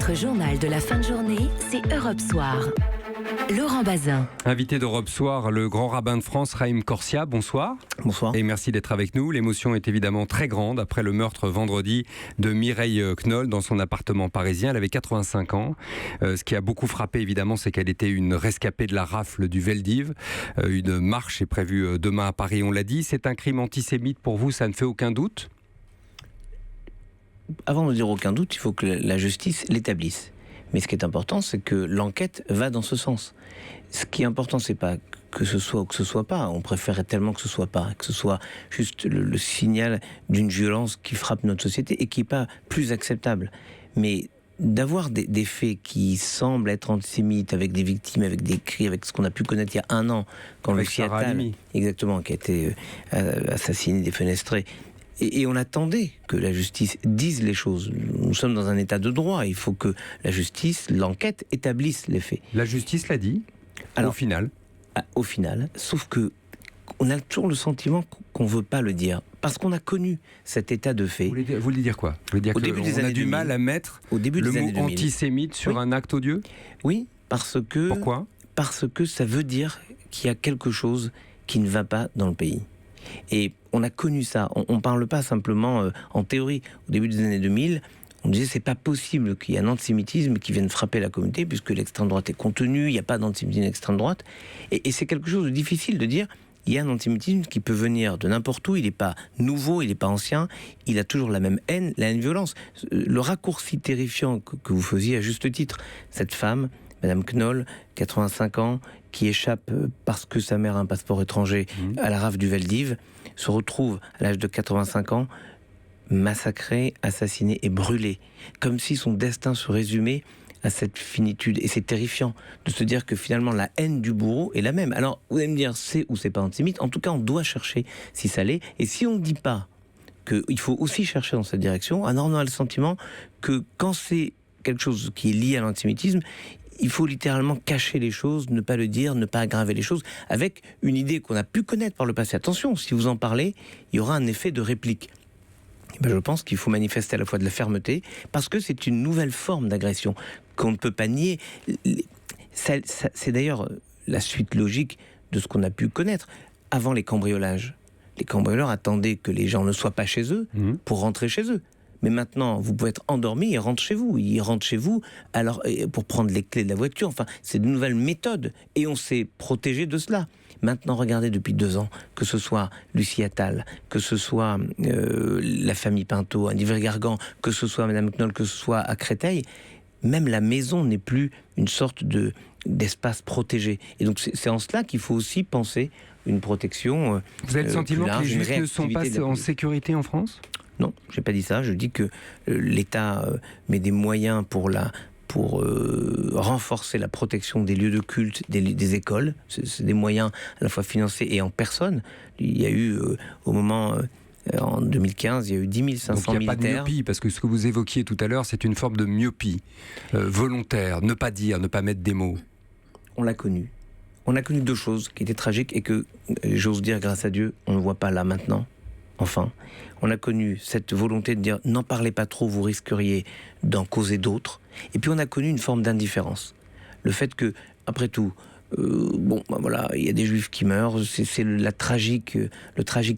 Votre journal de la fin de journée, c'est Europe Soir. Laurent Bazin. Invité d'Europe Soir, le grand rabbin de France, Raïm Corsia. Bonsoir. Bonsoir. Et merci d'être avec nous. L'émotion est évidemment très grande après le meurtre vendredi de Mireille Knoll dans son appartement parisien. Elle avait 85 ans. Ce qui a beaucoup frappé évidemment, c'est qu'elle était une rescapée de la rafle du Veldiv. Une marche est prévue demain à Paris, on l'a dit. C'est un crime antisémite pour vous, ça ne fait aucun doute ? Avant de dire aucun doute, il faut que la justice l'établisse. Mais ce qui est important, c'est que l'enquête va dans ce sens. Ce qui est important, c'est pas que ce soit ou que ce soit pas. On préférerait tellement que ce soit pas, que ce soit juste le signal d'une violence qui frappe notre société et qui n'est pas plus acceptable. Mais d'avoir des faits qui semblent être antisémites, avec des victimes, avec des cris, avec ce qu'on a pu connaître il y a un an, quand Lucie Attal, exactement, qui a été assassiné, défenestré. Et on attendait que la justice dise les choses. Nous sommes dans un état de droit. Il faut que la justice, l'enquête, établisse les faits. La justice l'a dit, au final. Au final, sauf que on a toujours le sentiment qu'on ne veut pas le dire. Parce qu'on a connu cet état de fait. Vous voulez dire quoi ? Vous voulez dire qu'on a du mal à mettre le mot antisémite sur un acte odieux ? Oui, parce que... Pourquoi ? Parce que ça veut dire qu'il y a quelque chose qui ne va pas dans le pays. Et on a connu ça. On ne parle pas simplement en théorie. Au début des années 2000, on disait c'est pas possible qu'il y ait un antisémitisme qui vienne frapper la communauté puisque l'extrême droite est contenue, il n'y a pas d'antisémitisme extrême droite. Et c'est quelque chose de difficile de dire. Il y a un antisémitisme qui peut venir de n'importe où. Il n'est pas nouveau, il n'est pas ancien. Il a toujours la même haine, la même violence. Le raccourci terrifiant que vous faisiez à juste titre, cette femme, Madame Knoll, 85 ans, qui échappe parce que sa mère a un passeport étranger à la rafle du Veldiv, se retrouve à l'âge de 85 ans massacrée, assassinée et brûlée. Comme si son destin se résumait à cette finitude. Et c'est terrifiant de se dire que finalement la haine du bourreau est la même. Alors vous allez me dire c'est ou c'est pas antisémite. En tout cas on doit chercher si ça l'est. Et si on ne dit pas qu'il faut aussi chercher dans cette direction, alors on a le sentiment que quand c'est quelque chose qui est lié à l'antisémitisme, il faut littéralement cacher les choses, ne pas le dire, ne pas aggraver les choses, avec une idée qu'on a pu connaître par le passé. Attention, si vous en parlez, il y aura un effet de réplique. Et ben je pense qu'il faut manifester à la fois de la fermeté, parce que c'est une nouvelle forme d'agression qu'on ne peut pas nier. C'est d'ailleurs la suite logique de ce qu'on a pu connaître. Avant les cambriolages, les cambrioleurs attendaient que les gens ne soient pas chez eux pour rentrer chez eux. Mais maintenant, vous pouvez être endormi et rentre chez vous. Il rentre chez vous alors, pour prendre les clés de la voiture. Enfin, c'est de nouvelles méthodes. Et on s'est protégé de cela. Maintenant, regardez depuis 2 ans, que ce soit Lucie Attal, que ce soit la famille Pinto, à Ivry-Gargan, que ce soit Madame Knoll, que ce soit à Créteil, même la maison n'est plus une sorte d'espace protégé. Et donc, c'est en cela qu'il faut aussi penser une protection. Vous avez le sentiment que les juifs ne sont pas en sécurité en France ? Non, je n'ai pas dit ça. Je dis que l'État met des moyens pour renforcer la protection des lieux de culte, des écoles. C'est des moyens à la fois financiers et en personne. Il y a eu, au moment... en 2015, il y a eu 10 500 militaires. Donc il n'y a pas de myopie, parce que ce que vous évoquiez tout à l'heure, c'est une forme de myopie volontaire. Ne pas dire, ne pas mettre des mots. On l'a connu. On a connu 2 choses qui étaient tragiques et que, j'ose dire, grâce à Dieu, on ne voit pas là maintenant. Enfin, on a connu cette volonté de dire n'en parlez pas trop, vous risqueriez d'en causer d'autres. Et puis on a connu une forme d'indifférence. Le fait que, après tout, voilà, il y a des juifs qui meurent, c'est le tragique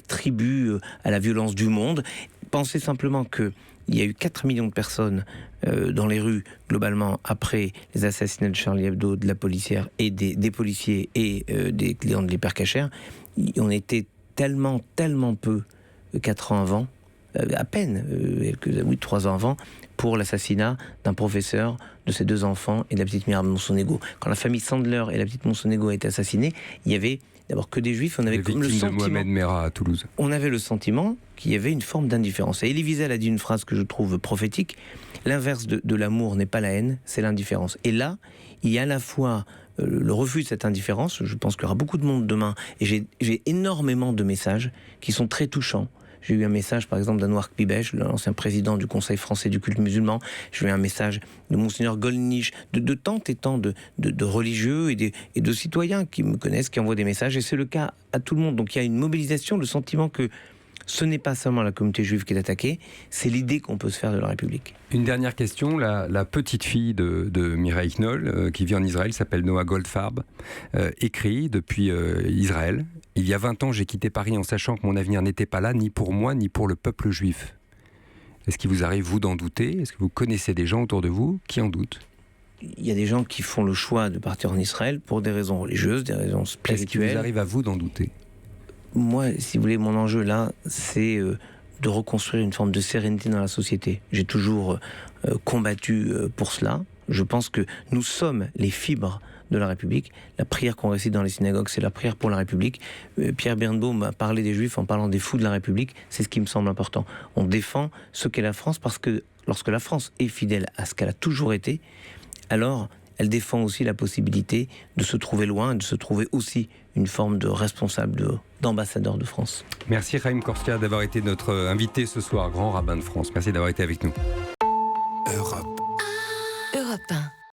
tribut à la violence du monde. Pensez simplement qu'il y a eu 4 millions de personnes dans les rues, globalement, après les assassinats de Charlie Hebdo, de la policière et des policiers et des clients de l'hypercachère. On était tellement peu 4 ans avant, à peine, 3 ans avant, pour l'assassinat d'un professeur, de ses 2 enfants et de la petite Myriam Monsonego. Quand la famille Sandler et la petite Monsonego a été assassinée, il y avait d'abord que des juifs, on avait comme le sentiment... de Mohamed Merah à Toulouse. On avait le sentiment qu'il y avait une forme d'indifférence. Et Elie Wiesel a dit une phrase que je trouve prophétique, l'inverse de l'amour n'est pas la haine, c'est l'indifférence. Et là, il y a à la fois le refus de cette indifférence, je pense qu'il y aura beaucoup de monde demain, et j'ai énormément de messages qui sont très touchants. J'ai eu un message, par exemple, d'Anouar Kbibej, l'ancien président du Conseil français du culte musulman. J'ai eu un message de Monseigneur Gollnisch, de tant et tant de religieux et de citoyens qui me connaissent, qui envoient des messages. Et c'est le cas à tout le monde. Donc il y a une mobilisation, le sentiment que ce n'est pas seulement la communauté juive qui est attaquée, c'est l'idée qu'on peut se faire de la République. Une dernière question, la petite fille de Mireille Knoll, qui vit en Israël, s'appelle Noah Goldfarb, écrit depuis Israël. Il y a 20 ans, j'ai quitté Paris en sachant que mon avenir n'était pas là, ni pour moi, ni pour le peuple juif. Est-ce qu'il vous arrive, vous, d'en douter ? Est-ce que vous connaissez des gens autour de vous qui en doutent ? Il y a des gens qui font le choix de partir en Israël pour des raisons religieuses, des raisons spirituelles. Est-ce qu'il vous arrive à vous d'en douter ? Moi, si vous voulez, mon enjeu là, c'est de reconstruire une forme de sérénité dans la société. J'ai toujours combattu pour cela. Je pense que nous sommes les fibres de la République. La prière qu'on récite dans les synagogues, c'est la prière pour la République. Pierre Birnbaum a parlé des Juifs en parlant des fous de la République. C'est ce qui me semble important. On défend ce qu'est la France parce que lorsque la France est fidèle à ce qu'elle a toujours été, alors elle défend aussi la possibilité de se trouver loin, de se trouver aussi une forme de responsable, d'ambassadeur de France. Merci Chaim Korsia d'avoir été notre invité ce soir, grand rabbin de France. Merci d'avoir été avec nous. Europe 1.